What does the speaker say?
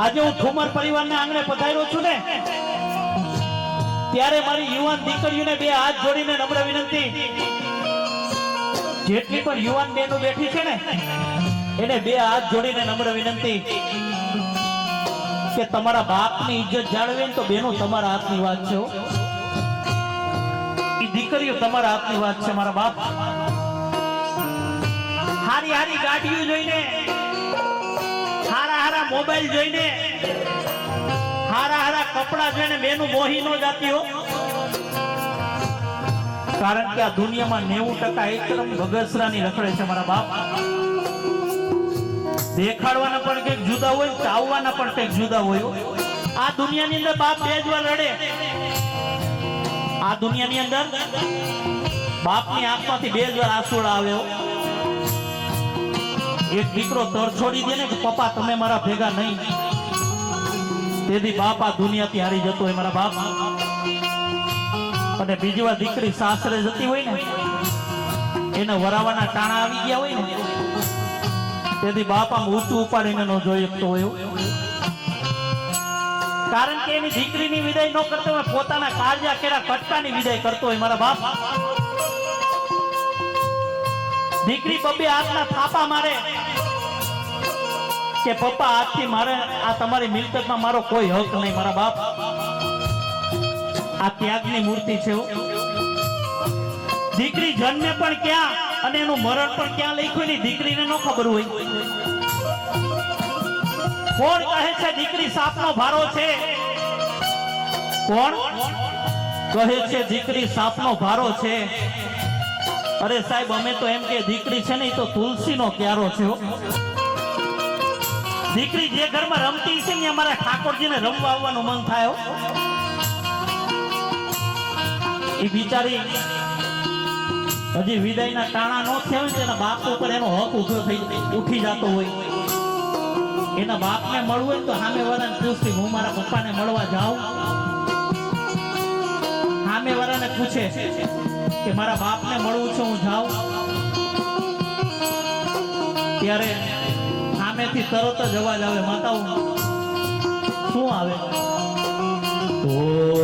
આજે હું ઠુમર પરિવારના આંગણે પધાર્યો છું ને, ત્યારે મારી યુવાન દીકરીઓને બે હાથ જોડીને નમ્ર વિનંતી, જેટલી પણ યુવાન બહેનો બેઠી છે ને એને બે હાથ જોડીને નમ્ર વિનંતી કે તમારા બાપની ઇજ્જત જાળવે ને તો બેનો તમારા હાથની વાત છે, એ દીકરીઓ તમારા હાથની વાત છે. મારા બાપ હારી હારી ગાડીઓ જોઈને, હારા હારા મોબાઈલ જોઈને, હારા હારા કપડા જોઈને બેનું મોહી ન જાતી હો. કારણ કે આ દુનિયામાં 90% એકદમ બગસરાની રખડે છે મારા બાપ. દેખાડવાના પણ કંઈક જુદા હોય, ચાવવાના પણ કંઈક જુદા હોય. આ દુનિયાની અંદર બાપ બે જ વાર રડે. આ દુનિયાની અંદર બાપની આંખમાંથી બે જ વાર આંસુડા આવે. એક દીકરો તર છોડી દે ને કે પપ્પા તમે મારા ભેગા નહીં, તેથી બાપ આ દુનિયાથી હારી જતો હોય મારા બાપ. અને બીજી વાર દીકરી સાસરે જતી હોય ને, એને વરાવાના ટાણા આવી ગયા હોય ને, તેથી બાપ આમ ઊંચું ઉપાડીને ન જોઈ શકતો હોય. કારણ કે એની દીકરીની વિદાય ન કરતો હોય, પોતાના કાળજા કેરા કટકાની વિદાય કરતો હોય મારા બાપ. દીકરી બબે હાથના થાપા મારે કે પપ્પા આજથી મારે આ તમારી મિલકતમાં મારો કોઈ હક નહીં મારા બાપ. આ ત્યાગની મૂર્તિ છે. દીકરી જન્મે પણ ક્યાં અને એનું મરણ પણ ક્યાં લખ્યું ને દીકરીને ન ખબર હોય. કોણ કહે છે દીકરી સાપનો ભારો છે? કોણ કહે છે દીકરી સાપનો ભારો છે? અરે સાહેબ અમે તો એમ કે દીકરી છે ને એ તો તુલસીનો ક્યારો છે. દીકરી જે ઘરમાં રમતી છે ને અમારા ઠાકોરજીને રમવા આવવાનું મન થાય. એ બિચારી હજી વિદાયના ટાણા ન થયા હોય તેના બાપ ઉપર એનો હક ઉભો થઈ ઉઠી જતો હોય. એના બાપને મળવું હોય તો સામે વાળાને પૂછતી હું મારા પપ્પાને મળવા જાઉં. સામે વાળાને પૂછે કે મારા બાપને મળવું છે હું જાઉં, ત્યારે સામેથી તરત જ અવાજ આવે માતાઓ. શું આવે? ઓ